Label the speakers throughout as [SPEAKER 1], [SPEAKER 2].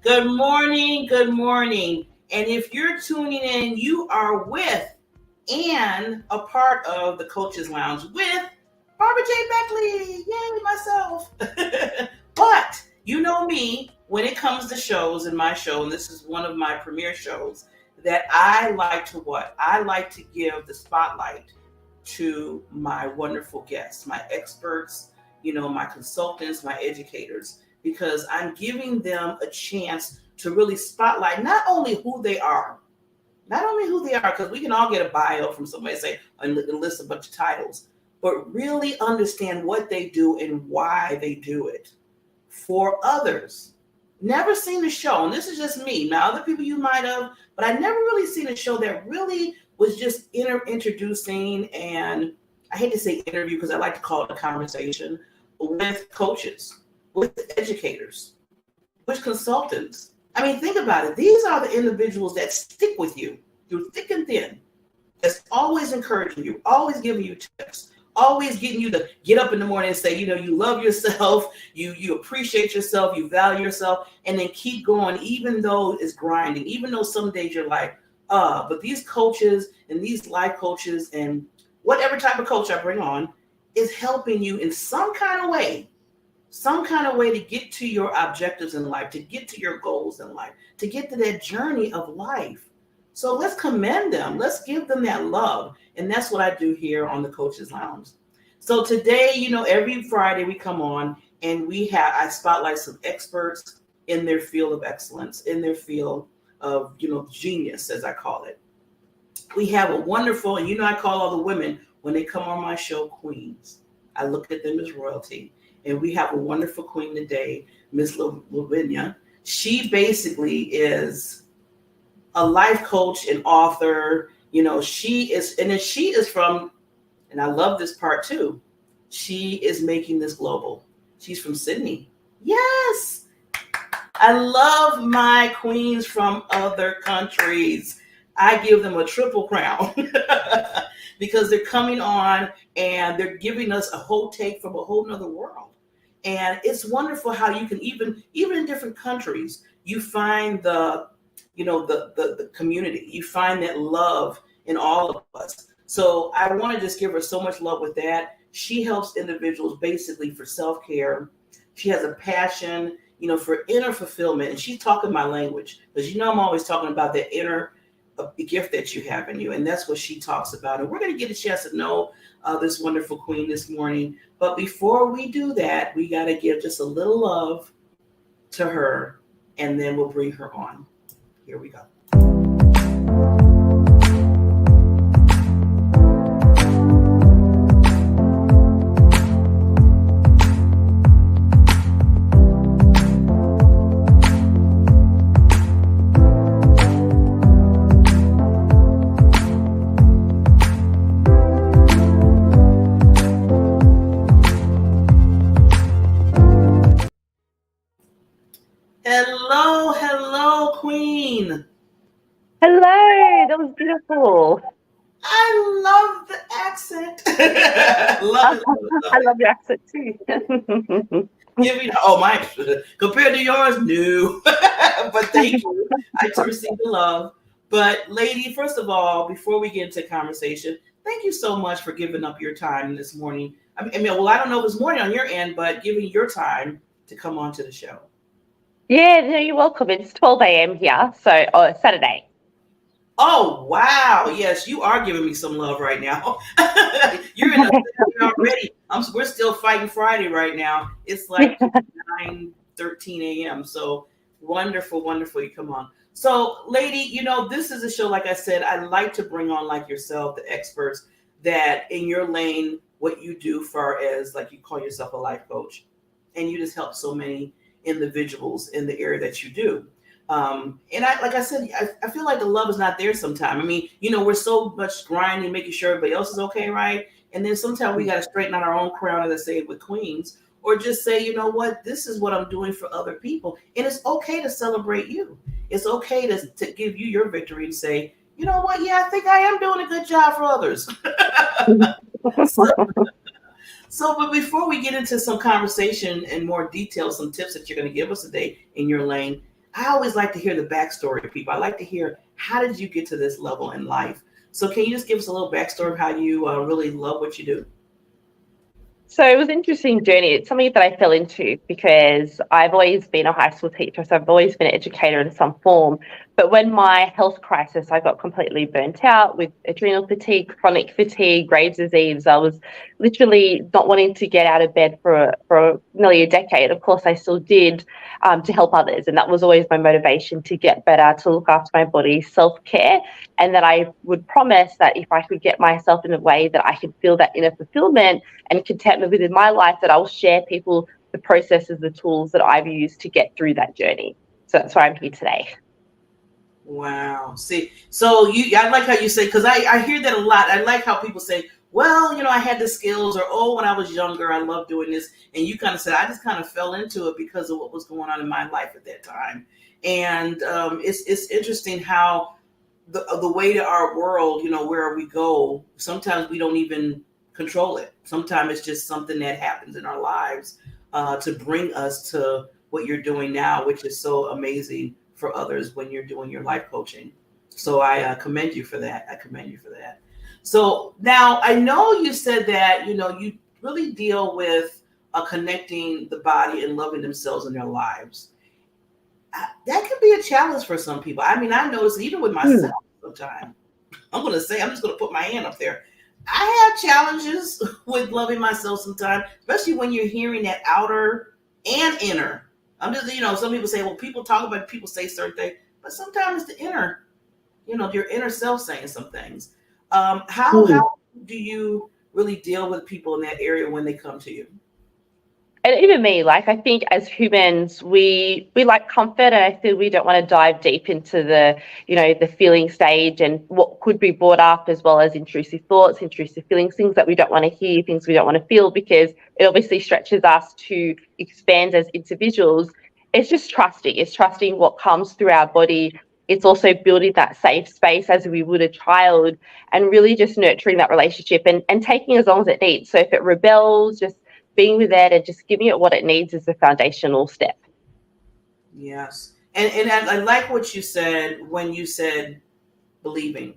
[SPEAKER 1] Good morning. Good morning. And if you're tuning in, you are with and a part of the Coaches Lounge with Barbara J. Beckley. Yay, myself. But you know me when it comes to shows in my show, and this is one of my premiere shows, that I like to what? I like to give the spotlight to my wonderful guests, my experts, my consultants, my educators, because I'm giving them a chance to really spotlight not only who they are, because we can all get a bio from somebody say and list a bunch of titles, but really understand what they do and why they do it for others. Never seen a show, and this is just me. Now, other people you might have, but I never really seen a show that really was just introducing, and I hate to say interview because I like to call it a conversation with coaches, with educators, with consultants. I mean, think about it. These are the individuals that stick with you through thick and thin, that's always encouraging you, always giving you tips, always getting you to get up in the morning and say, you love yourself, you appreciate yourself, you value yourself, and then keep going, even though it's grinding, even though some days you're like, but these coaches and these life coaches and whatever type of coach I bring on is helping you in some kind of way to get to your objectives in life, to get to your goals in life, to get to that journey of life. So let's commend them. Let's give them that love. And that's what I do here on the Coaches Lounge. So today, every Friday we come on and I spotlight some experts in their field of excellence, in their field of, genius, as I call it. We have a wonderful, and I call all the women when they come on my show, queens. I look at them as royalty. And we have a wonderful queen today, Miss Lavina. She basically is a life coach and author. She is from, and I love this part too, she is making this global. She's from Sydney. Yes. I love my queens from other countries. I give them a triple crown because they're coming on and they're giving us a whole take from a whole nother world. And it's wonderful how you can even in different countries, you find the community, you find that love in all of us. So I want to just give her so much love with that. She helps individuals basically for self-care. She has a passion, for inner fulfillment. And she's talking my language because, I'm always talking about that inner gift that you have in you. And that's what she talks about. And we're going to get a chance to know this wonderful queen this morning. But before we do that, we got to give just a little love to her, and then we'll bring her on. Here we go. Hello, queen.
[SPEAKER 2] Hello, that was beautiful.
[SPEAKER 1] I love the accent.
[SPEAKER 2] I love your accent too.
[SPEAKER 1] Mine compared to yours, no. But thank you. I receive the love. But lady, first of all, before we get into conversation, thank you so much for giving up your time this morning. I don't know if it's morning on your end, but giving your time to come on to the show.
[SPEAKER 2] Yeah, no, you're welcome. It's 12 a.m. here, so Saturday.
[SPEAKER 1] Oh, wow. Yes, you are giving me some love right now. You're in the already. We're still fighting Friday right now. It's like 9:13 a.m. So wonderful, wonderful you come on. So, lady, this is a show, like I said, I like to bring on like yourself, the experts that in your lane, what you do far as like you call yourself a life coach, and you just help so many individuals in the area that you do. And like I said, I feel like the love is not there sometimes. I mean, we're so much grinding, making sure everybody else is okay, right? And then sometimes we got to straighten out our own crown, as I say with queens, or just say, you know what, this is what I'm doing for other people. And it's okay to celebrate you. It's okay to give you your victory and say, you know what, yeah, I think I am doing a good job for others. But before we get into some conversation and more details, some tips that you're going to give us today in your lane, I always like to hear the backstory of people. I like to hear, how did you get to this level in life? So can you just give us a little backstory of how you really love what you do?
[SPEAKER 2] So it was an interesting journey. It's something that I fell into because I've always been a high school teacher, so I've always been an educator in some form. But when my health crisis, I got completely burnt out with adrenal fatigue, chronic fatigue, Graves' disease. I was literally not wanting to get out of bed for nearly a decade. Of course, I still did to help others, and that was always my motivation, to get better, to look after my body, self-care, and that I would promise that if I could get myself in a way that I could feel that inner fulfillment and contentment within my life, that I'll share people the processes, the tools that I've used to get through that journey. So that's why I'm here today.
[SPEAKER 1] Wow. See, so I like how you say, because I hear that a lot. I like how people say, well, I had the skills, or, oh, when I was younger, I loved doing this. And you kind of said, I just kind of fell into it because of what was going on in my life at that time. And it's interesting how the way to our world, where we go, sometimes we don't even control it. Sometimes it's just something that happens in our lives to bring us to what you're doing now, which is so amazing for others when you're doing your life coaching. So I commend you for that. I commend you for that. So now I know you said that, you really deal with connecting the body and loving themselves in their lives. That can be a challenge for some people. I mean, I notice even with myself sometimes. I'm just going to put my hand up there. I have challenges with loving myself sometimes, especially when you're hearing that outer and inner. I'm just, some people say, well, people talk about, people say certain things, but sometimes it's the inner, your inner self saying some things. How do you really deal with people in that area when they come to you?
[SPEAKER 2] And even me, like, I think as humans, we like comfort, and I feel we don't want to dive deep into the feeling stage and what could be brought up, as well as intrusive thoughts, intrusive feelings, things that we don't want to hear, things we don't want to feel, because it obviously stretches us to expand as individuals. It's just trusting. It's trusting what comes through our body. It's also building that safe space as we would a child, and really just nurturing that relationship and taking as long as it needs. So if it rebels, just being with it and just giving it what it needs is the foundational step.
[SPEAKER 1] Yes. And I like what you said when you said believing.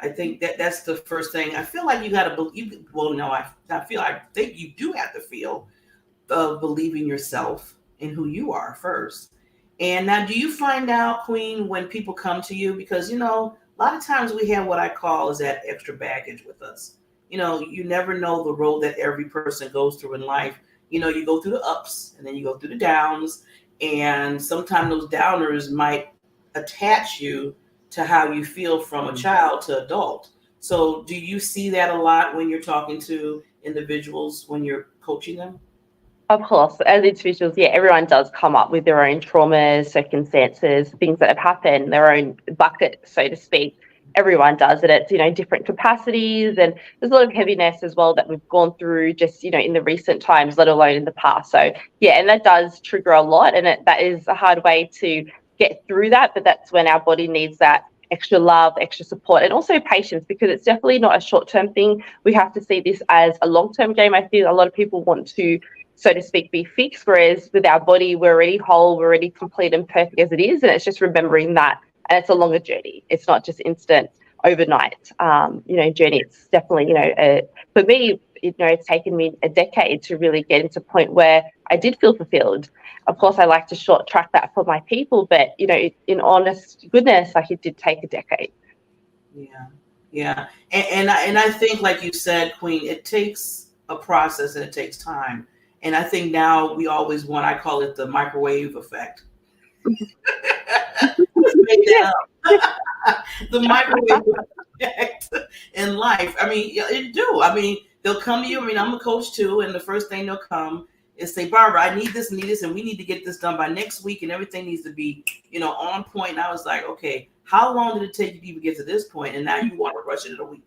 [SPEAKER 1] I think that's the first thing. I feel like you got to believe. Well, no, I think you do have to feel believing yourself in who you are first. And now, do you find out, Queen, when people come to you? Because, a lot of times we have what I call is that extra baggage with us. You never know the road that every person goes through in life. You go through the ups and then you go through the downs. And sometimes those downers might attach you to how you feel from a child to adult. So do you see that a lot when you're talking to individuals, when you're coaching them?
[SPEAKER 2] Of course, as individuals, yeah, everyone does come up with their own traumas, circumstances, things that have happened, their own bucket, so to speak. Everyone does it. It's, different capacities, and there's a lot of heaviness as well that we've gone through just, in the recent times, let alone in the past. So, yeah, and that does trigger a lot, and that is a hard way to get through that, but that's when our body needs that extra love, extra support, and also patience, because it's definitely not a short-term thing. We have to see this as a long-term game. I feel a lot of people want to, so to speak, be fixed, whereas with our body, we're already whole, we're already complete and perfect as it is, and it's just remembering that. And it's a longer journey. It's not just instant overnight, journey. It's definitely, for me, it's taken me a decade to really get into a point where I did feel fulfilled. Of course, I like to short track that for my people, but, in honest goodness, like, it did take a decade.
[SPEAKER 1] Yeah. Yeah. And I think, like you said, Queen, it takes a process and it takes time. And I think now we always want, I call it the microwave effect. Let's make that up. The microwave effect in life. I mean, it do. I mean, they'll come to you. I mean, I'm a coach too, and the first thing they'll come is say, Barbara, I need this, and we need to get this done by next week, and everything needs to be, on point. And I was like, okay, how long did it take you to even get to this point? And now you want to rush it in a week.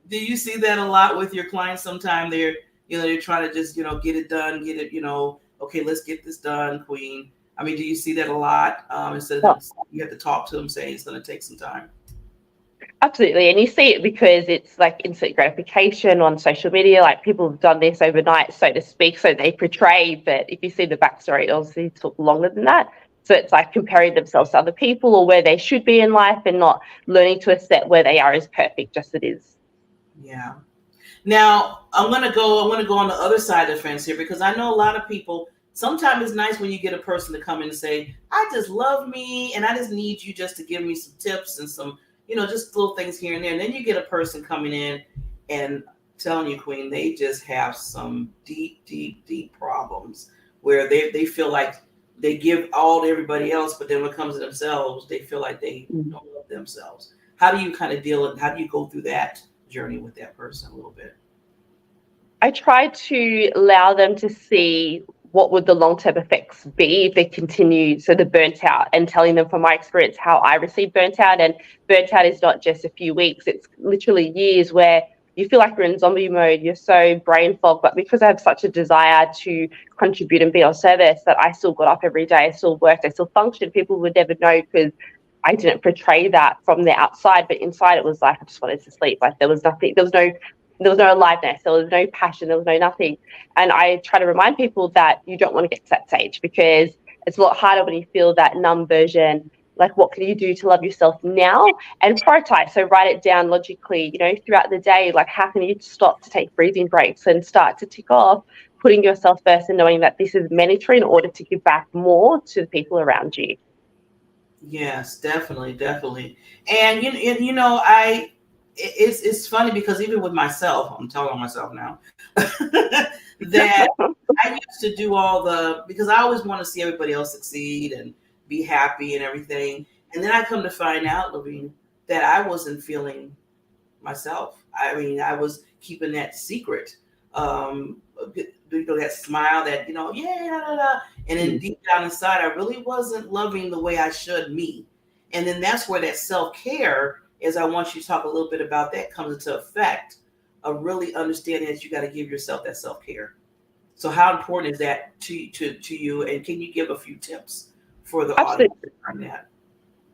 [SPEAKER 1] Do you see that a lot with your clients? Sometimes they're trying to just, get it done, get it, okay, let's get this done, Queen. I mean, do you see that a lot? Instead of you have to talk to them, saying it's going to take some time.
[SPEAKER 2] Absolutely. And you see it because it's like instant gratification on social media. Like people have done this overnight, so to speak. So they portray, but if you see the backstory, it obviously took longer than that. So it's like comparing themselves to other people or where they should be in life and not learning to accept where they are as perfect, just as it is.
[SPEAKER 1] Yeah. Now I want to go on the other side of the fence here because I know a lot of people. Sometimes it's nice when you get a person to come in and say, "I just love me, and I just need you just to give me some tips and some, just little things here and there." And then you get a person coming in and telling you, Queen, they just have some deep, deep, deep problems where they feel like they give all to everybody else, but then when it comes to themselves, they feel like they don't love themselves. How do you kind of deal with? How do you go through that journey with that person a little bit?
[SPEAKER 2] I try to allow them to see what would the long-term effects be if they continue, so the burnt out, and telling them from my experience how I received burnt out. And burnt out is not just a few weeks, it's literally years where you feel like you're in zombie mode, you're so brain fogged. But because I have such a desire to contribute and be of service, that I still got up every day, I still worked, I still functioned. People would never know because I didn't portray that from the outside, but inside it was like I just wanted to sleep. Like there was nothing, there was no aliveness, there was no passion, there was no nothing. And I try to remind people that you don't want to get to that stage because it's a lot harder when you feel that numb version. Like, what can you do to love yourself now and prioritize? So write it down logically, throughout the day. Like, how can you stop to take breathing breaks and start to tick off putting yourself first and knowing that this is mandatory in order to give back more to the people around you?
[SPEAKER 1] Yes, definitely, definitely. And I it's funny because even with myself, I'm telling on myself now that I used to do all the because I always want to see everybody else succeed and be happy and everything. And then I come to find out, Lavine, that I wasn't feeling myself. I mean, I was keeping that secret. Um, that smile, that yeah, da, da, da. And then deep down inside, I really wasn't loving the way I should me. And then that's where that self care, as I want you to talk a little bit about that, comes into effect of really understanding that you got to give yourself that self care. So, how important is that to you? And can you give a few tips for the audience
[SPEAKER 2] Absolutely.
[SPEAKER 1] on that?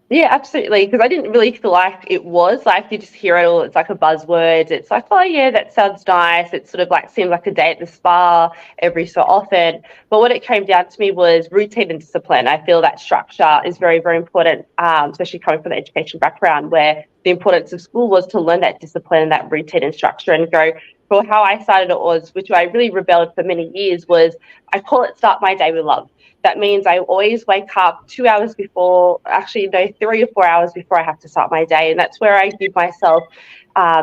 [SPEAKER 2] Yeah, absolutely. Because I didn't really feel like it was like you just hear it all. It's like a buzzword. It's like, oh, yeah, that sounds nice. It sort of like seems like a day at the spa every so often. But what it came down to me was routine and discipline. I feel that structure is very, very important, especially coming from the education background where the importance of school was to learn that discipline, that routine and structure and go. For how I started it was, which I really rebelled for many years, was I call it start my day with love. That means I always wake up 2 hours before, actually, no, 3 or 4 hours before I have to start my day. And that's where I give myself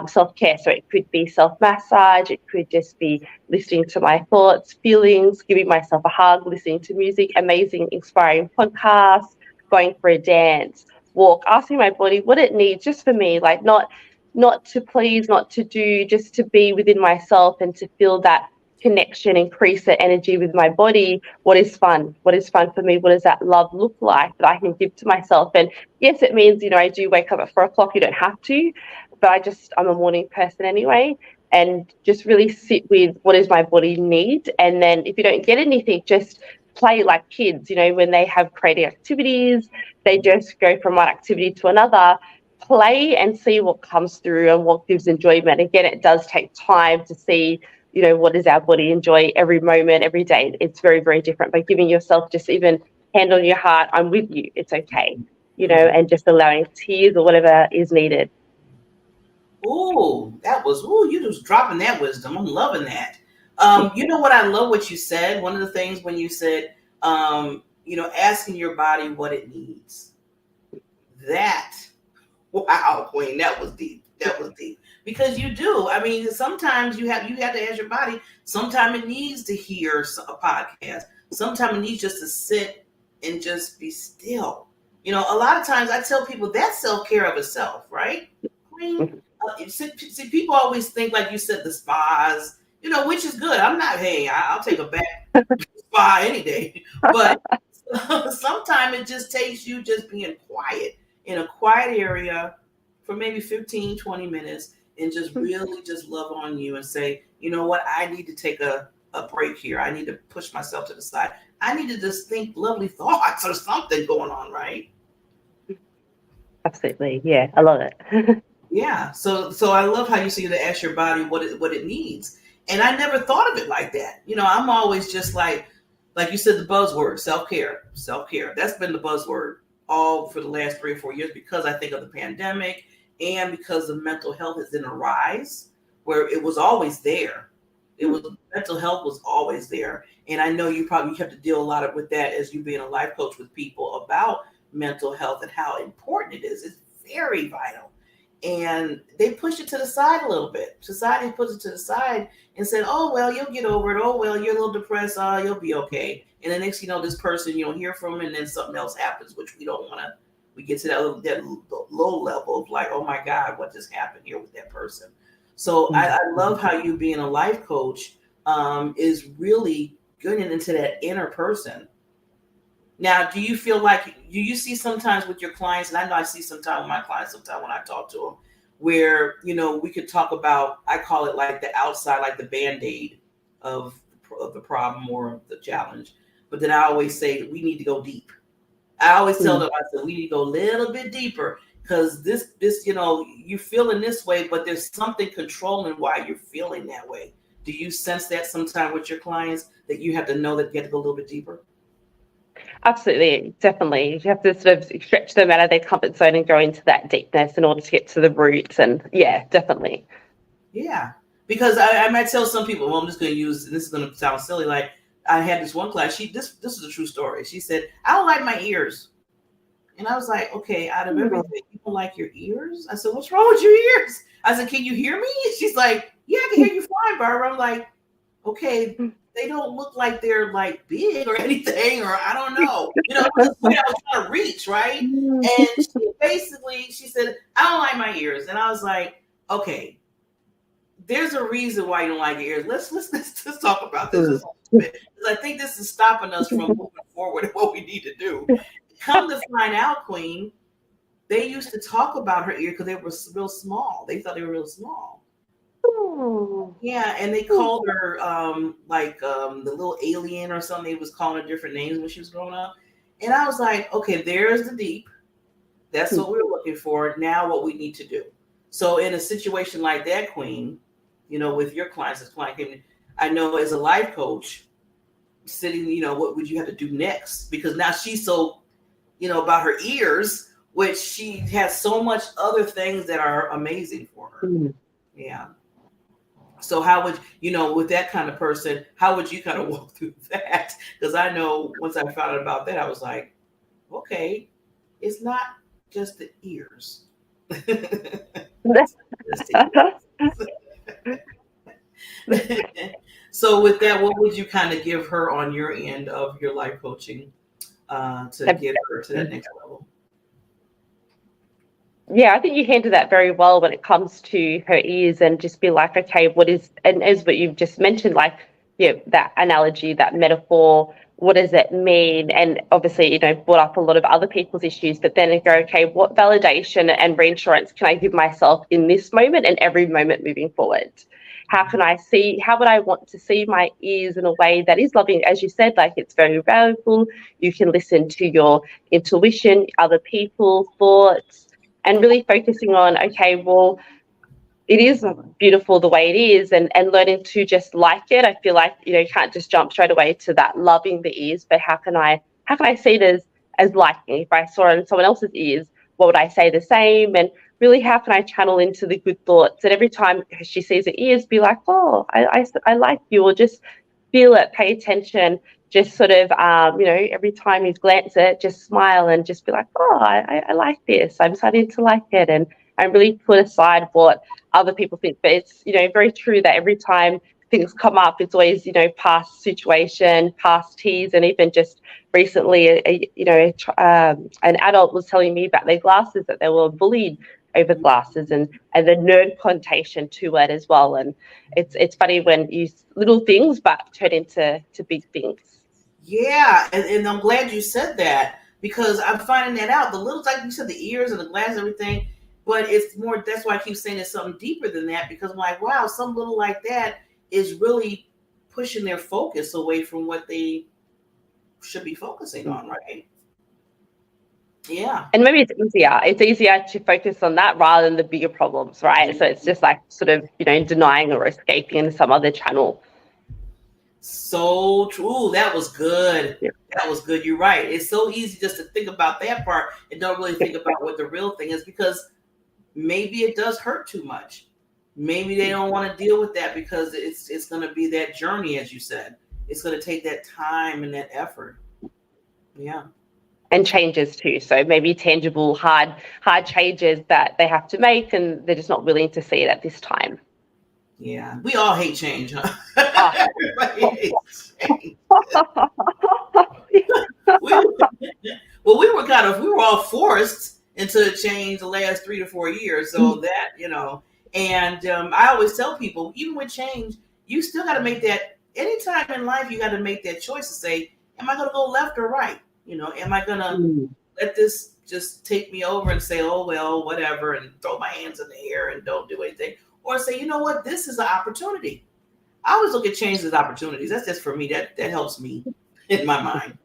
[SPEAKER 2] self care. So it could be self massage, it could just be listening to my thoughts, feelings, giving myself a hug, listening to music, amazing, inspiring podcasts, going for a dance, walk, asking my body what it needs just for me, like not to please, not to do, just to be within myself and to feel that connection, increase the energy with my body. What is fun for me? What does that love look like that I can give to myself? And yes, it means I do wake up at 4 o'clock. You don't have to, but I'm a morning person anyway, and just really sit with what does my body need. And then if you don't get anything, just play like kids, when they have creative activities, they just go from one activity to another, play and see what comes through and what gives enjoyment. Again, it does take time to see, what does our body enjoy every moment, every day. It's very, very different. But giving yourself just even hand on your heart, I'm with you, it's okay, and just allowing tears or whatever is needed.
[SPEAKER 1] Ooh, you just dropping that wisdom. I'm loving that. You know what? I love what you said. One of the things when you said, asking your body what it needs. That, wow, Queen, that was deep. That was deep. Because you do. I mean, sometimes you have to ask your body. Sometimes it needs to hear a podcast. Sometimes it needs just to sit and just be still. A lot of times I tell people that's self care of itself, right? Queen, see, people always think, like you said, the spas, which is good. I'm not, hey, I'll take a back spa any day. But sometimes it just takes you just being quiet in a quiet area for maybe 15, 20 minutes and just really just love on you and say, you know what, I need to take a break here. I need to push myself to the side. I need to just think lovely thoughts or something going on, right?
[SPEAKER 2] Absolutely. Yeah, I love it.
[SPEAKER 1] Yeah. So I love how you say to ask your body what it needs. And I never thought of it like that. I'm always just like you said, the buzzword, self-care. Self-care. That's been the buzzword all for the last 3 or 4 years because I think of the pandemic and because the mental health is in a rise where it was always there. It was mental health was always there. And I know you probably have to deal a lot with that as you being a life coach with people about mental health and how important it is. It's very vital, and they push it to the side a little bit. Society puts it to the side and said, "Oh well, you'll get over it. Oh well, you're a little depressed. You'll be okay." And the next, this person you don't hear from, and then something else happens, which we don't want to. We get to that low level of like, "Oh my God, what just happened here with that person?" So I love how you being a life coach is really getting into that inner person. Now, do you feel like do you see sometimes with your clients, and I know I see sometimes with my clients, sometimes when I talk to them, where we could talk about, I call it like the outside, like the band-aid of the problem or the challenge. But then I always say we need to go deep. I always tell them, I said we need to go a little bit deeper because this you're feeling this way, but there's something controlling why you're feeling that way. Do you sense that sometime with your clients that you have to know that you have to go a little bit deeper?
[SPEAKER 2] Absolutely, definitely. You have to sort of stretch them out of their comfort zone and go into that deepness in order to get to the roots. And yeah, definitely.
[SPEAKER 1] Yeah, because I might tell some people, well, I'm just going to use, this is going to sound silly. Like I had this one class, this is a true story. She said, I don't like my ears. And I was like, okay, out of everything, you don't like your ears? I said, what's wrong with your ears? I said, can you hear me? She's like, yeah, I can hear you fine, Barbara. I'm like, okay, they don't look like they're like big or anything, or I don't know. It was the point I was trying to reach, right? And she said, I don't like my ears. And I was like, okay, there's a reason why you don't like your ears. Let's talk about this just a little bit. Because I think this is stopping us from moving forward and what we need to do. Come to find out, Queen, they used to talk about her ear because they were real small. They thought they were real small. Yeah, and they called her the little alien or something. They was calling her different names when she was growing up. And I was like, okay, there's the deep. That's what we're looking for. Now what we need to do. So in a situation like that, Queen, with your clients, as client came, I know as a life coach, sitting, what would you have to do next? Because now she's so, about her ears, which she has so much other things that are amazing for her. Yeah. So how would with that kind of person, how would you kind of walk through that? Because I know once I found out about that, I was like, okay, it's not just the ears. So with that, what would you kind of give her on your end of your life coaching to get her to that next level?
[SPEAKER 2] Yeah, I think you handle that very well when it comes to her ears, and just be like, okay, what is, and as what you've just mentioned, like, yeah, that analogy, that metaphor, what does it mean? And obviously, brought up a lot of other people's issues, but then go, okay, what validation and reassurance can I give myself in this moment and every moment moving forward? How would I want to see my ears in a way that is loving? As you said, like, it's very valuable. You can listen to your intuition, other people's thoughts, and really focusing on, okay, well, it is beautiful the way it is, and learning to just like it. I feel like, you can't just jump straight away to that loving the ears, but how can I see it as liking? If I saw it in someone else's ears, what would I say the same? And really, how can I channel into the good thoughts? And every time she sees her ears, be like, oh, I like you, or just feel it, pay attention, just sort of, every time you glance at it, just smile and just be like, oh, I like this. I'm starting to like it. And really put aside what other people think. But it's, very true that every time things come up, it's always, past situation, past teas, and even just recently, an adult was telling me about their glasses, that they were bullied over glasses, and the nerd connotation to it as well. And it's funny when you little things but turn into big things.
[SPEAKER 1] Yeah, and I'm glad you said that because I'm finding that out. The little, like you said, the ears and the glass and everything, but it's more. That's why I keep saying it's something deeper than that because I'm like, wow, some little like that is really pushing their focus away from what they should be focusing on, right? Yeah.
[SPEAKER 2] And maybe it's easier. It's easier to focus on that rather than the bigger problems, right? So it's just like sort of, denying or escaping in some other channel.
[SPEAKER 1] So true. That was good.
[SPEAKER 2] Yeah.
[SPEAKER 1] That was good. You're right. It's so easy just to think about that part and don't really think about what the real thing is, because maybe it does hurt too much. Maybe they don't want to deal with that because it's going to be that journey, as you said. It's going to take that time and that effort. Yeah.
[SPEAKER 2] And changes too. So maybe tangible, hard changes that they have to make, and they're just not willing to see it at this time.
[SPEAKER 1] Yeah. We all hate change, huh?
[SPEAKER 2] Oh.
[SPEAKER 1] Everybody hates change. we were all forced into change the last 3 to 4 years. So that, and I always tell people, even with change, you still got to make that. Anytime in life, you got to make that choice to say, am I going to go left or right? Am I going to let this just take me over and say, oh, well, whatever, and throw my hands in the air and don't do anything? Or say, you know what, this is an opportunity. I always look at change as opportunities. That's just for me. That helps me in my mind.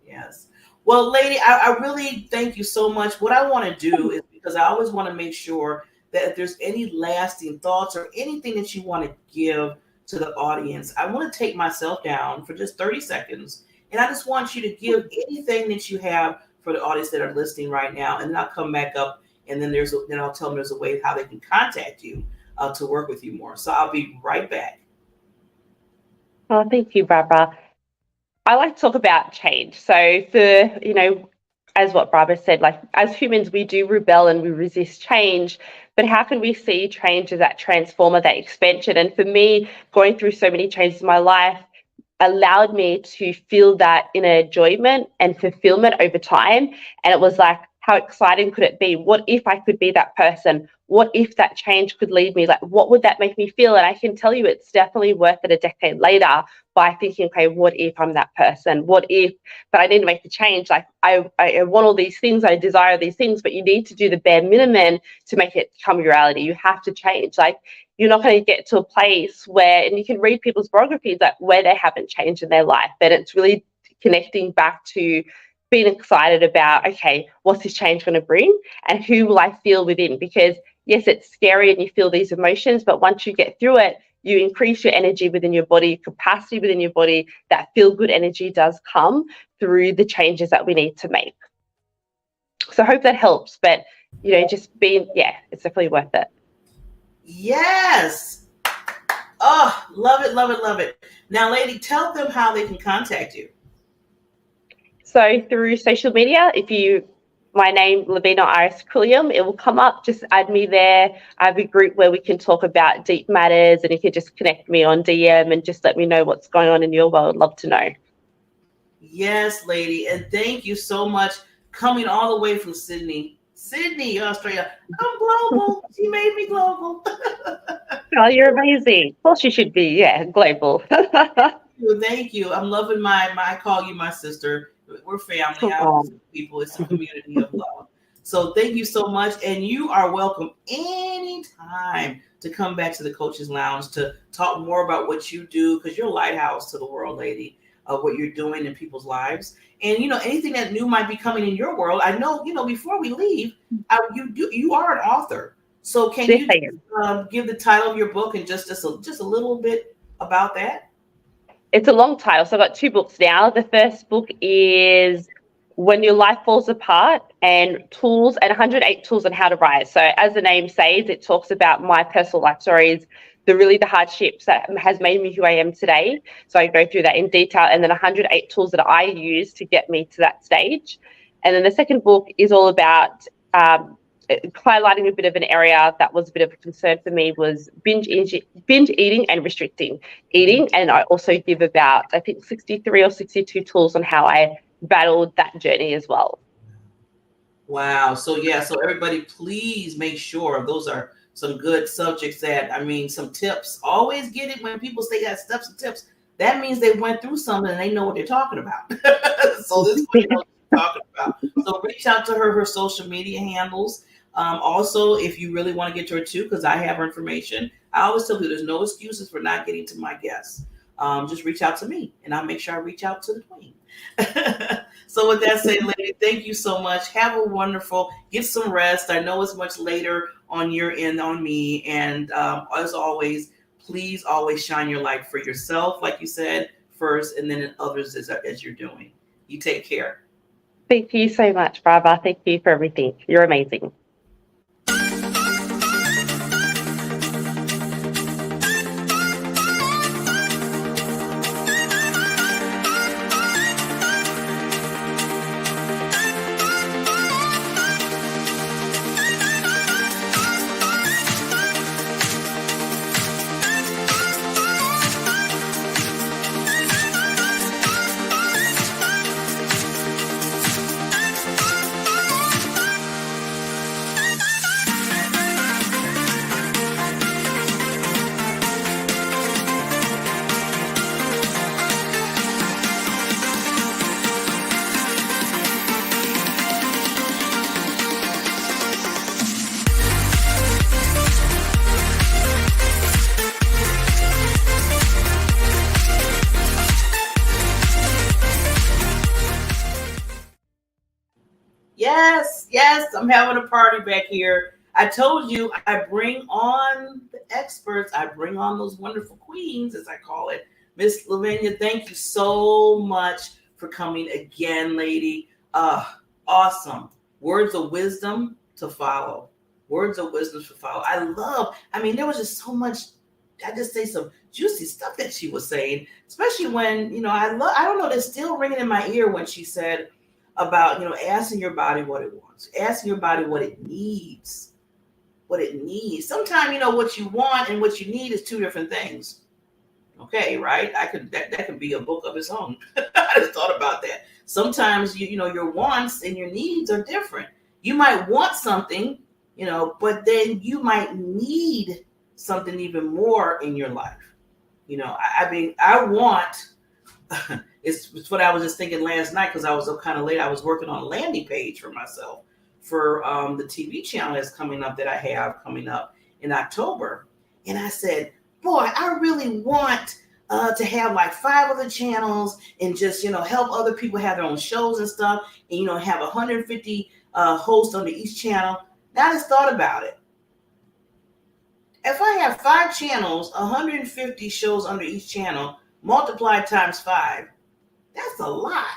[SPEAKER 1] Yes. Well, lady, I really thank you so much. What I want to do is, because I always want to make sure that if there's any lasting thoughts or anything that you want to give to the audience, I want to take myself down for just 30 seconds. And I just want you to give anything that you have for the audience that are listening right now. And then I'll come back up, and then I'll tell them there's a way how they can contact you to work with you more. So I'll be right back.
[SPEAKER 2] Oh, thank you, Barbara. I like to talk about change. So as what Barbara said, like as humans, we do rebel and we resist change. But how can we see change as that transformer, that expansion? And for me, going through so many changes in my life allowed me to feel that inner enjoyment and fulfillment over time. And it was like, how exciting could it be? What if I could be that person? What if that change could lead me? Like, what would that make me feel? And I can tell you it's definitely worth it a decade later by thinking, okay, what if I'm that person? What if, but I need to make the change. Like, I want all these things, I desire these things, but you need to do the bare minimum to make it become reality. You have to change. Like, you're not going to get to a place where, and you can read people's biographies, like where they haven't changed in their life, but it's really connecting back to being excited about, okay, what's this change going to bring and who will I feel within? Because yes, it's scary and you feel these emotions, but once you get through it, you increase your energy within your body, capacity within your body. That feel good energy does come through the changes that we need to make. So I hope that helps, but just being, it's definitely worth it.
[SPEAKER 1] Yes. Oh, love it, love it, love it. Now, lady, tell them how they can contact you.
[SPEAKER 2] So through social media, my name, Lavina Quilliam, it will come up. Just add me there. I have a group where we can talk about deep matters, and you can just connect me on DM and just let me know what's going on in your world. Love to know.
[SPEAKER 1] Yes, lady. And thank you so much coming all the way from Sydney, Australia. I'm global. She made me global.
[SPEAKER 2] Oh, you're amazing. Of course you should be. Yeah, global.
[SPEAKER 1] Thank you. I'm loving I call you my sister. We're family. People. It's a community of love. So thank you so much. And you are welcome anytime to come back to the Coaches Lounge to talk more about what you do, because you're a lighthouse to the world, lady, of what you're doing in people's lives. And, anything that new might be coming in your world. I know, before we leave, you are an author. So can you give the title of your book and just a little bit about that?
[SPEAKER 2] It's a long title. So I've got 2 books now. The first book is When Your Life Falls Apart, and 108 Tools on How to Rise. So as the name says, it talks about my personal life stories, the hardships that has made me who I am today. So I go through that in detail, and then 108 tools that I use to get me to that stage. And then the second book is all about highlighting a bit of an area that was a bit of a concern for me, was binge eating and restricting eating. And I also give about, I think, 63 or 62 tools on how I battled that journey as well.
[SPEAKER 1] Wow. So everybody, please make sure those are some good subjects some tips. Always get it when people say that steps and tips. That means they went through something and they know what they're talking about. So this is what they're talking about. So reach out to her social media handles. Also, if you really want to get to her too, because I have her information, I always tell you there's no excuses for not getting to my guests. just reach out to me, and I'll make sure I reach out to the queen. So with that said, lady, thank you so much. Have a wonderful, get some rest. I know it's much later on your end on me. And as always, please always shine your light for yourself, like you said, first, and then in others as you're doing. You take care.
[SPEAKER 2] Thank you so much, Barbara. Thank you for everything. You're amazing.
[SPEAKER 1] Yes, yes, I'm having a party back here. I told you I bring on the experts. I bring on those wonderful queens, as I call it. Miss Lavina, thank you so much for coming again, lady. Awesome. Words of wisdom to follow. Words of wisdom to follow. I mean, there was just so much, I just say some juicy stuff that she was saying, especially when, I don't know, they're still ringing in my ear when she said, about asking your body what it wants, asking your body what it needs, sometimes what you want and what you need is two different things. Okay, right? That could be a book of its own. I just thought about that. Sometimes your wants and your needs are different. You might want something, but then you might need something even more in your life. I mean, I want it's what I was just thinking last night, because I was up kind of late. I was working on a landing page for myself for the TV channel that's coming up, that I have coming up in October. And I said, boy, I really want to have like 5 other channels and just, help other people have their own shows and stuff. And, have 150 hosts under each channel. Now I just thought about it. If I have 5 channels, 150 shows under each channel, multiplied times 5, that's a lot.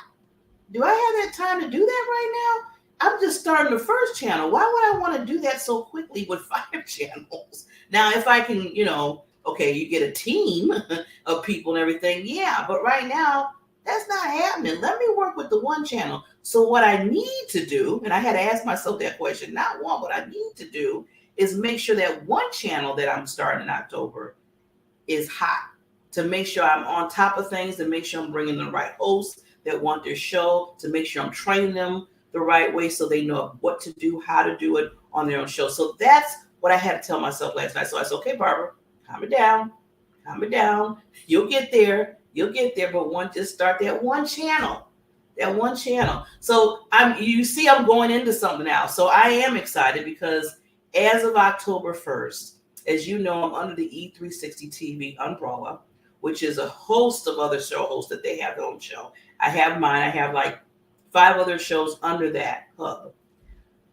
[SPEAKER 1] Do I have that time to do that right now? I'm just starting the first channel. Why would I want to do that so quickly with 5 channels? Now, if I can, okay, you get a team of people and everything. Yeah, but right now, that's not happening. Let me work with the one channel. So what I need to do, and I had to ask myself that question, not one, what I need to do is make sure that one channel that I'm starting in October is hot, to make sure I'm on top of things, to make sure I'm bringing the right hosts that want their show, to make sure I'm training them the right way so they know what to do, how to do it on their own show. So that's what I had to tell myself last night. So I said, okay, Barbara, calm it down. You'll get there, but just start that one channel. So I'm going into something now. So I am excited because as of October 1st, as you know, I'm under the E360 TV umbrella, which is a host of other show hosts that they have their own show. I have mine. I have like 5 other shows under that hub.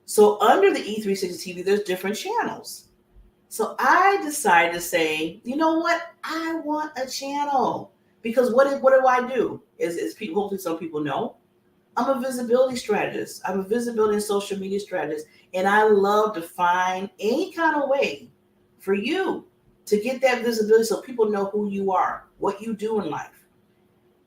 [SPEAKER 1] So under the E360 TV, there's different channels. So I decided to say, you know what? I want a channel. Because what do I do? Is people, hopefully some people know, I'm a visibility strategist. I'm a visibility and social media strategist. And I love to find any kind of way for you to get that visibility so people know who you are, what you do in life.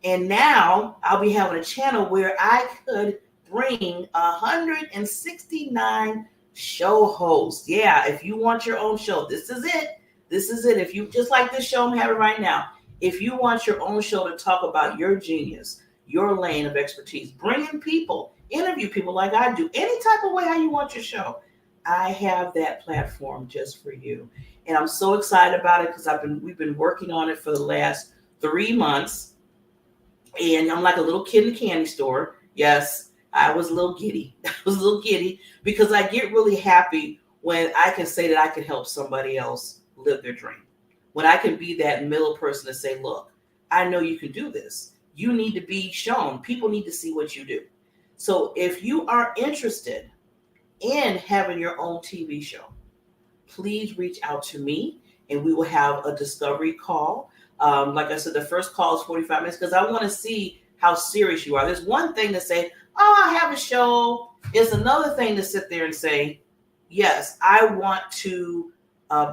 [SPEAKER 1] And now I'll be having a channel where I could bring 169 show hosts. Yeah, if you want your own show, this is it. If you, just like this show I'm having right now, if you want your own show to talk about your genius, your lane of expertise, bring in people, interview people like I do, any type of way how you want your show, I have that platform just for you. And I'm so excited about it because we've been working on it for the last 3 months. And I'm like a little kid in a candy store. Yes, I was a little giddy. Because I get really happy when I can say that I can help somebody else live their dream. When I can be that middle person to say, look, I know you can do this. You need to be shown. People need to see what you do. So if you are interested in having your own TV show, please reach out to me and we will have a discovery call. Like I said, the first call is 45 minutes because I want to see how serious you are. There's one thing to say, oh, I have a show. It's another thing to sit there and say, yes, I want to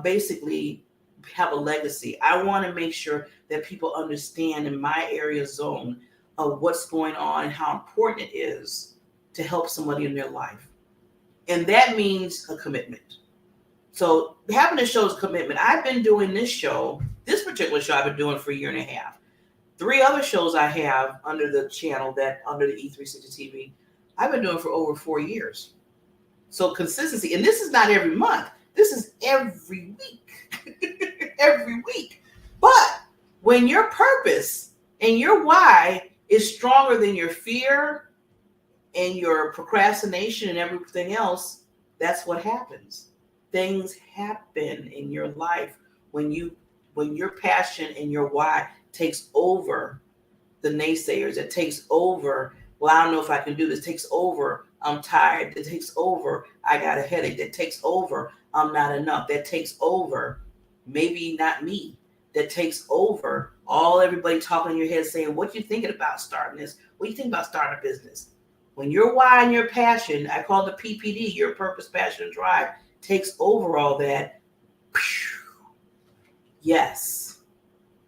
[SPEAKER 1] basically have a legacy. I want to make sure that people understand in my area zone of what's going on and how important it is to help somebody in their life. And that means a commitment. So having a show is a commitment. I've been doing this particular show I've been doing for a year and a half. 3 other shows I have under the channel under the E360 TV, I've been doing for over 4 years. So consistency, and this is not every month. This is every week, every week. But when your purpose and your why is stronger than your fear and your procrastination and everything else, that's what happens. Things happen in your life when your passion and your why takes over the naysayers. It takes over, well, I don't know if I can do this. It takes over, I'm tired. It takes over, I got a headache. That takes over, I'm not enough. That takes over, maybe not me. That takes over everybody talking in your head saying, what you thinking about starting this? What you think about starting a business? When your why and your passion, I call it the PPD, your purpose, passion, and drive, takes over all that. Yes.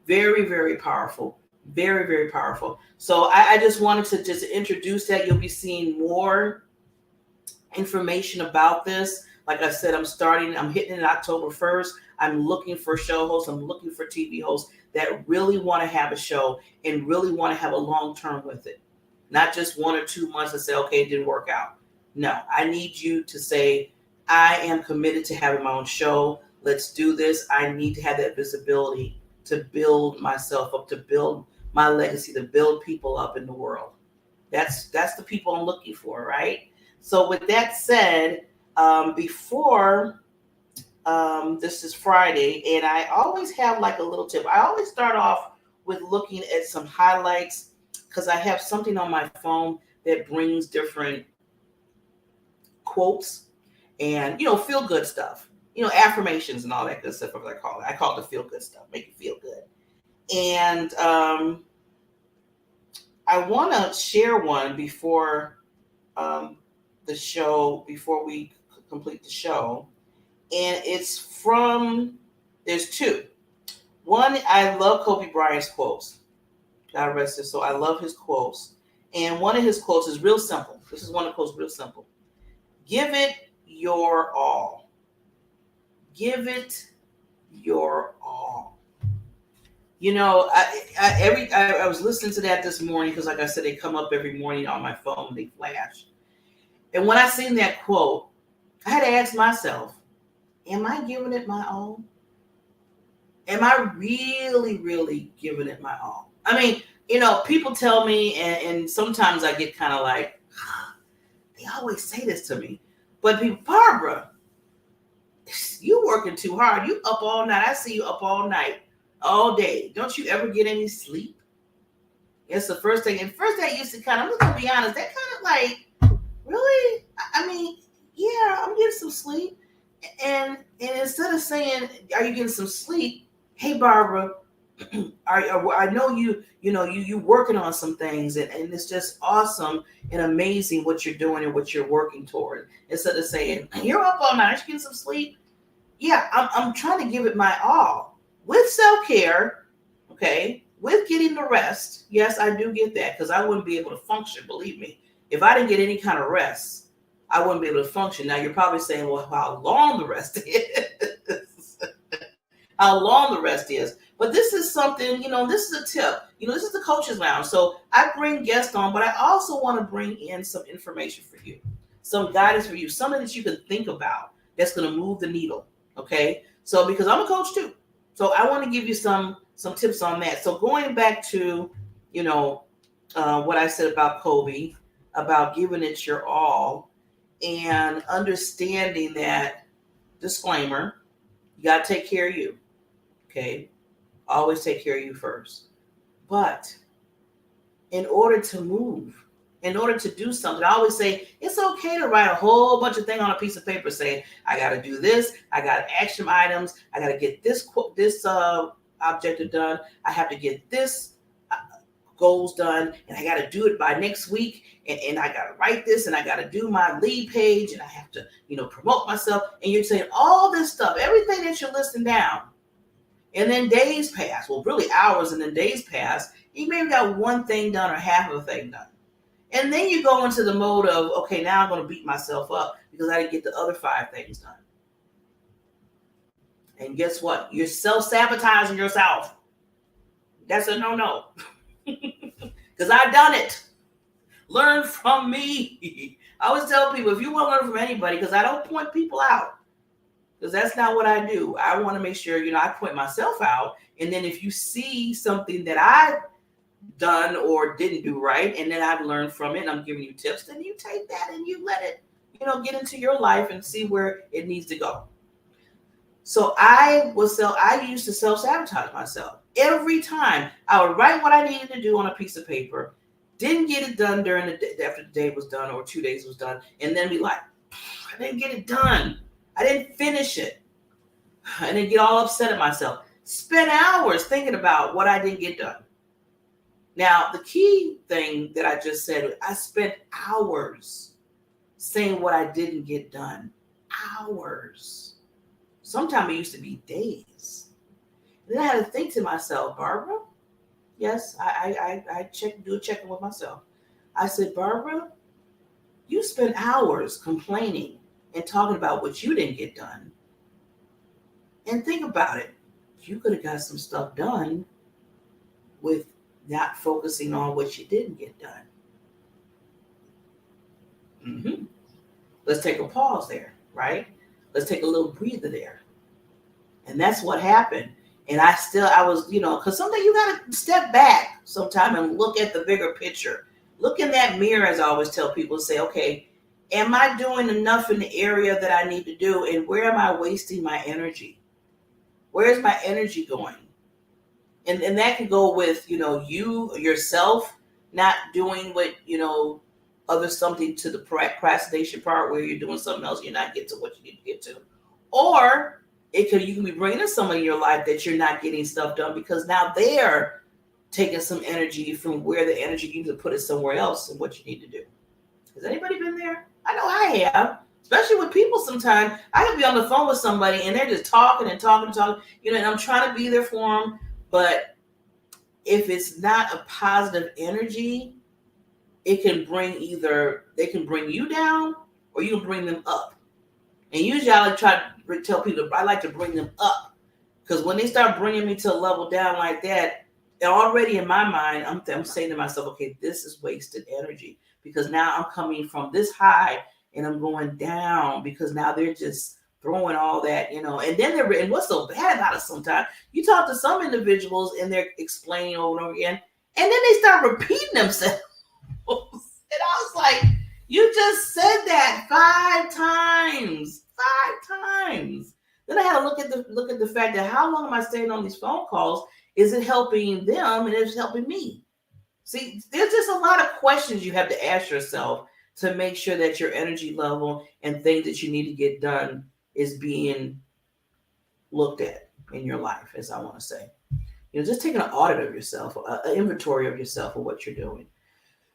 [SPEAKER 1] Very, very powerful. Very, very powerful. So I just wanted to just introduce that. You'll be seeing more information about this. Like I said, I'm hitting it October 1st. I'm looking for show hosts. I'm looking for TV hosts that really want to have a show and really want to have a long term with it. Not just 1 or 2 months and say, okay, it didn't work out. No, I need you to say, I am committed to having my own show. Let's do this. I need to have that visibility to build myself up, to build my legacy, to build people up in the world. That's the people I'm looking for, right? So with that said, before this is Friday, and I always have like a little tip. I always start off with looking at some highlights because I have something on my phone that brings different quotes and, feel good stuff, affirmations and all that good stuff, what I call it. I call it the feel good stuff, make you feel good. And I want to share one before the show, before we complete the show. And it's there's 2. One, I love Kobe Bryant's quotes. God rest his soul. I love his quotes. And one of his quotes is real simple. This is one of the quotes, real simple. Give it your all. Give it your all. I was listening to that this morning because, like I said, they come up every morning on my phone. They flash. And when I seen that quote, I had to ask myself, am I giving it my all? Am I really, really giving it my all? I mean, people tell me, and sometimes I get kind of like, they always say this to me. But people, Barbara, you working too hard. You up all night. I see you up all night, all day. Don't you ever get any sleep? It's the first thing. And first I used to I'm just going to be honest, that kind of like, really? I mean, yeah, I'm getting some sleep. And instead of saying, are you getting some sleep? Hey, Barbara, I know you working on some things and it's just awesome and amazing what you're doing and what you're working toward. Instead of saying, you're up all night, you getting some sleep? Yeah, I'm trying to give it my all with self-care, okay, with getting the rest. Yes, I do get that because I wouldn't be able to function, believe me. If I didn't get any kind of rest, I wouldn't be able to function. Now, you're probably saying, well, how long the rest is. How long the rest is. But this is something, this is a tip. This is the Coaches Lounge. So I bring guests on, but I also want to bring in some information for you, some guidance for you, something that you can think about that's going to move the needle, okay? So because I'm a coach too. So I want to give you some tips on that. So going back to, what I said about Kobe, about giving it your all and understanding that, disclaimer, you got to take care of you, okay? Always take care of you first. But in order to move, in order to do something, I always say it's okay to write a whole bunch of things on a piece of paper saying, I got to do this, I got action items, I got to get this objective done, I have to get this goals done, and I got to do it by next week, and I got to write this, and I got to do my lead page, and I have to, promote myself. And you're saying all this stuff, everything that you're listing down, and then days pass, well, really hours, and then days pass, you maybe got one thing done or half of a thing done. And then you go into the mode of, okay, now I'm going to beat myself up because I didn't get the other 5 things done. And guess what? You're self-sabotaging yourself. That's a no-no. Because I've done it. Learn from me. I always tell people, if you want to learn from anybody, because I don't point people out, because that's not what I do. I want to make sure, I point myself out. And then if you see something that I've done or didn't do right, and then I've learned from it, and I'm giving you tips, then you take that and you let it, get into your life and see where it needs to go. So I used to self-sabotage myself. Every time I would write what I needed to do on a piece of paper, didn't get it done during the day, after the day was done or 2 days was done, and then be like, I didn't get it done. I didn't finish it. I didn't get all upset at myself. Spent hours thinking about what I didn't get done. Now, the key thing that I just said, I spent hours saying what I didn't get done. Hours. Sometimes it used to be days. Then I had to think to myself, Barbara, yes, I do a check-in with myself. I said, Barbara, you spent hours complaining and talking about what you didn't get done. And think about it. You could have got some stuff done with not focusing on what you didn't get done. Mm-hmm. Let's take a pause there, right? Let's take a little breather there. And that's what happened. And I was, because sometimes you got to step back sometime and look at the bigger picture. Look in that mirror, as I always tell people, say, okay, am I doing enough in the area that I need to do? And where am I wasting my energy? Where's my energy going? And that can go with, you yourself not doing what, others something to the procrastination part where you're doing something else, you're not getting to what you need to get to. Or you can be bringing in someone in your life that you're not getting stuff done because now they're taking some energy from where the energy you need to put it somewhere else and what you need to do. Has anybody been there? I know I have. Especially with people sometimes. I can be on the phone with somebody and they're just talking and talking and talking, and I'm trying to be there for them. But if it's not a positive energy, they can bring you down or you can bring them up. And usually I like try to tell people, I like to bring them up. Because when they start bringing me to a level down like that, already in my mind, I'm saying to myself, okay, this is wasted energy. Because now I'm coming from this high and I'm going down because now they're just throwing all that, and then and what's so bad about it sometimes, you talk to some individuals and they're explaining over and over again, and then they start repeating themselves. And I was like, you just said that 5 times. Then I had to look at the fact that how long am I staying on these phone calls? Is it helping them and is it helping me? See, there's just a lot of questions you have to ask yourself to make sure that your energy level and things that you need to get done is being looked at in your life, as I want to say. Just taking an audit of yourself, an inventory of yourself, of what you're doing.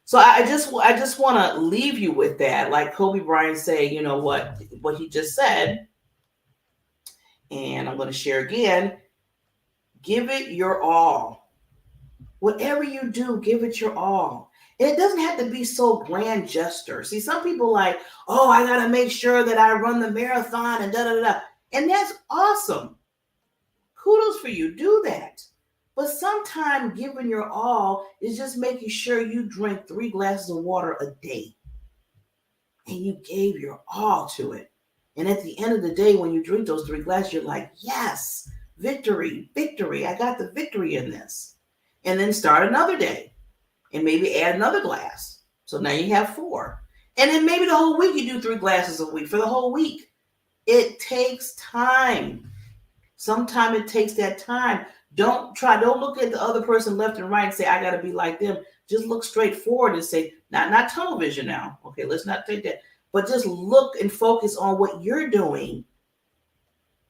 [SPEAKER 1] So I just want to leave you with that, like Kobe Bryant say, what he just said, and I'm going to share again. Give it your all. Whatever you do, give it your all. And it doesn't have to be so grand gesture. See, some people like, oh, I got to make sure that I run the marathon and da-da-da-da. And that's awesome. Kudos for you. Do that. But sometimes giving your all is just making sure you drink 3 glasses of water a day. And you gave your all to it. And at the end of the day, when you drink those 3 glasses, you're like, yes, victory. I got the victory in this. And then start another day. And maybe add another glass. So now you have 4. And then maybe the whole week you do 3 glasses a week for the whole week. It takes time. Sometimes it takes that time. Don't look at the other person left and right and say, I got to be like them. Just look straight forward and say, not tunnel vision now. Okay, let's not take that. But just look and focus on what you're doing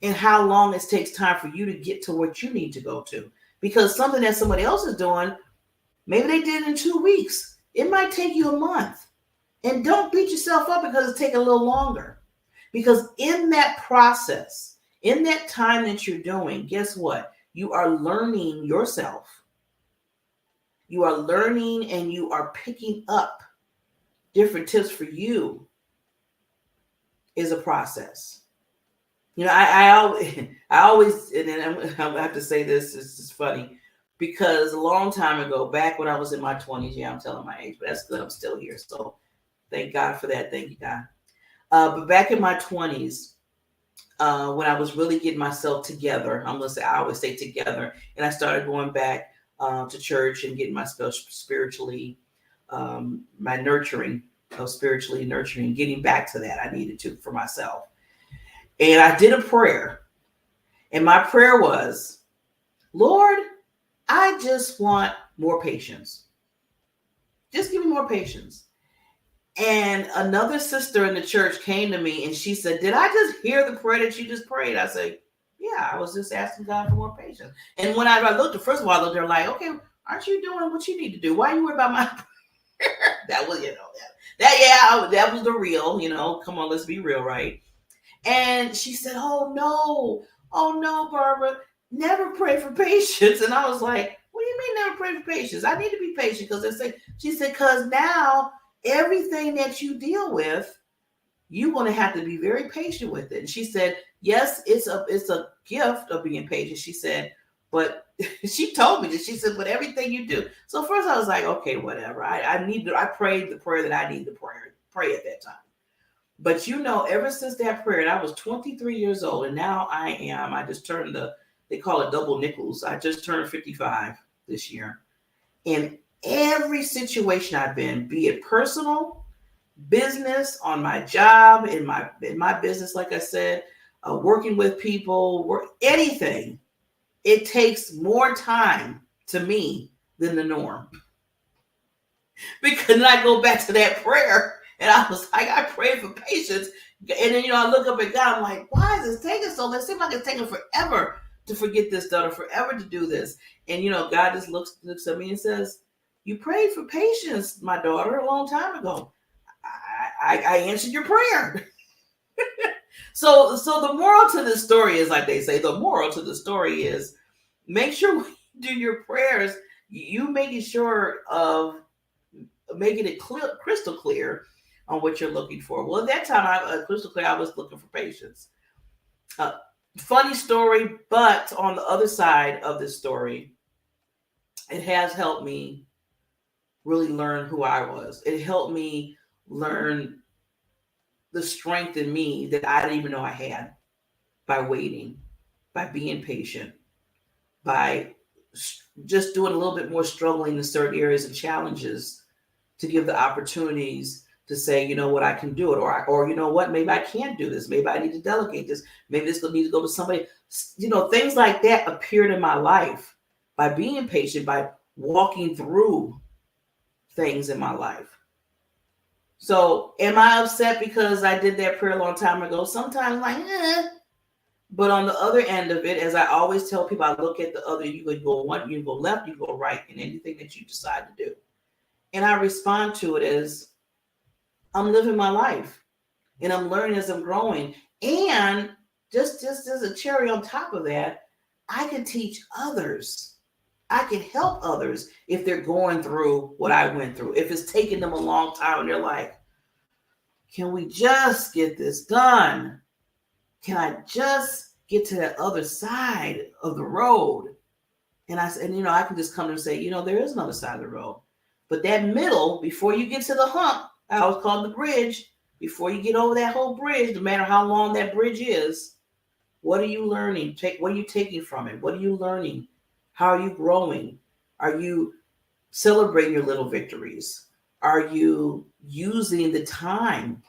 [SPEAKER 1] and how long it takes time for you to get to what you need to go to. Because something that somebody else is doing, maybe they did it in 2 weeks. It might take you a month. And don't beat yourself up because it's taking a little longer. Because in that process, in that time that you're doing, guess what? You are learning yourself. You are learning and you are picking up different tips for you is a process. You know, I always, and then I have to say this, it's just funny, because a long time ago, back when I was in my 20s, yeah, I'm telling my age, but that's good, I'm still here. So thank God for that. Thank you, God. But back in my 20s, when I was really getting myself together, I always say together, and I started going back to church and getting myself spiritually, my nurturing, spiritually nurturing, getting back to that. I needed to for myself. And I did a prayer. And my prayer was, Lord, I just want more patience. Just give me more patience. And another sister in the church came to me and she said, did I just hear the prayer that you just prayed? I said, yeah, I was just asking God for more patience. And when I looked, first of all, I looked at her like, okay, aren't you doing what you need to do? Why are you worried about my prayer? That was, that was the real, come on, let's be real, right? And she said, oh no, Barbara, never pray for patience. And I was like, what do you mean never pray for patience? I need to be patient because she said, because now everything that you deal with, you're going to have to be very patient with it. And she said, yes, it's a gift of being patient. She said, but she told me that. She said, but everything you do. So first I was like, okay, whatever. I prayed the prayer that I need to pray at that time. But ever since that prayer, and I was 23 years old, and now I just turned they call it double nickels. I just turned 55 this year. In every situation I've been, be it personal, business, on my job, in my business, like I said, working with people, anything, it takes more time to me than the norm. Because I go back to that prayer, and I was like, I prayed for patience. And then, I look up at God, I'm like, why is this taking so long? It seems like it's taking forever to forget this done or forever to do this. And, God just looks at me and says, you prayed for patience, my daughter, a long time ago. I answered your prayer. So the moral to this story is, like they say, the moral to the story is make sure when you do your prayers, you making sure of making it crystal clear on what you're looking for. Well, at that time, crystal clear, I was looking for patience. Funny story, but on the other side of this story, it has helped me really learn who I was. It helped me learn the strength in me that I didn't even know I had by waiting, by being patient, by just doing a little bit more struggling in certain areas and challenges to give the opportunities to say, you know what, I can do it. Or you know what, maybe I can't do this. Maybe I need to delegate this. Maybe this will need to go to somebody. Things like that appeared in my life by being patient, by walking through things in my life. So am I upset because I did that prayer a long time ago? Sometimes But on the other end of it, as I always tell people, I look at the other, you can go one, you can go left, you can go right in anything that you decide to do. And I respond to it as I'm living my life and I'm learning as I'm growing. And just as a cherry on top of that, I can teach others. I can help others if they're going through what I went through. If it's taking them a long time and they're like, can we just get this done? Can I just get to that other side of the road? And I can just come and say, there is another side of the road. But that middle, before you get to the hump, I always call it the bridge, before you get over that whole bridge, no matter how long that bridge is, what are you learning? What are you taking from it? What are you learning? How are you growing? Are you celebrating your little victories? Are you using the time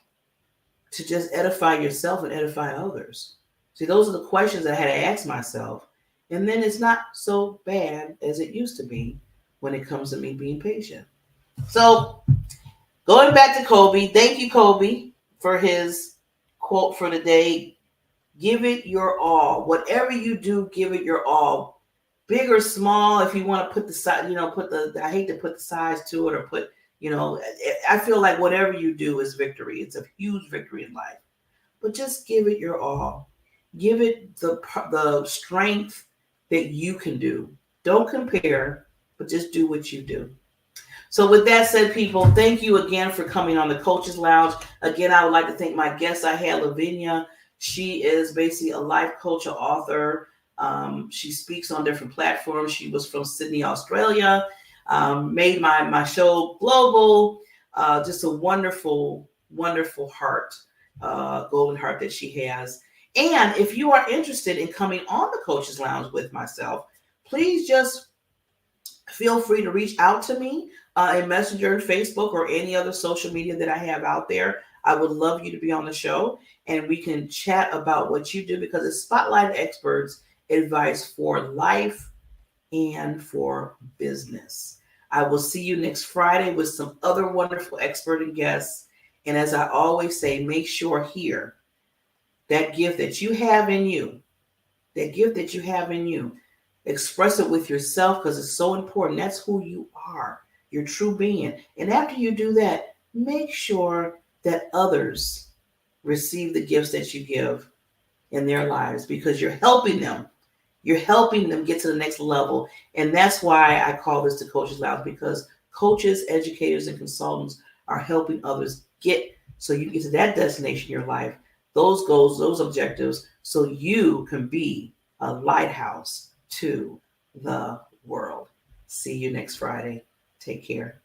[SPEAKER 1] to just edify yourself and edify others? See, those are the questions I had to ask myself. And then it's not so bad as it used to be when it comes to me being patient. So, going back to Kobe, thank you, Kobe, for his quote for the day. Give it your all. Whatever you do, give it your all. Big or small, if you want to put the size, I hate to put the size to it or I feel like whatever you do is victory. It's a huge victory in life. But just give it your all. Give it the strength that you can do. Don't compare, but just do what you do. So with that said, people, thank you again for coming on the Coaches Lounge. Again, I would like to thank my guest I had, Lavina. She is basically a life coach, an author. She speaks on different platforms. She was from Sydney, Australia. Made my show global. Just a wonderful, wonderful heart, golden heart that she has. And if you are interested in coming on the Coaches Lounge with myself, please just feel free to reach out to me in Messenger, Facebook, or any other social media that I have out there. I would love you to be on the show and we can chat about what you do because it's Spotlight Experts advice for life and for business. I will see you next Friday with some other wonderful expert and guests. And as I always say, make sure here that gift that you have in you, express it with yourself because it's so important. That's who you are, your true being. And after you do that, make sure that others receive the gifts that you give in their lives because you're helping them. You're helping them get to the next level. And that's why I call this the Coaches Lounge, because coaches, educators, and consultants are helping others get so you can get to that destination in your life, those goals, those objectives, so you can be a lighthouse to the world. See you next Friday. Take care.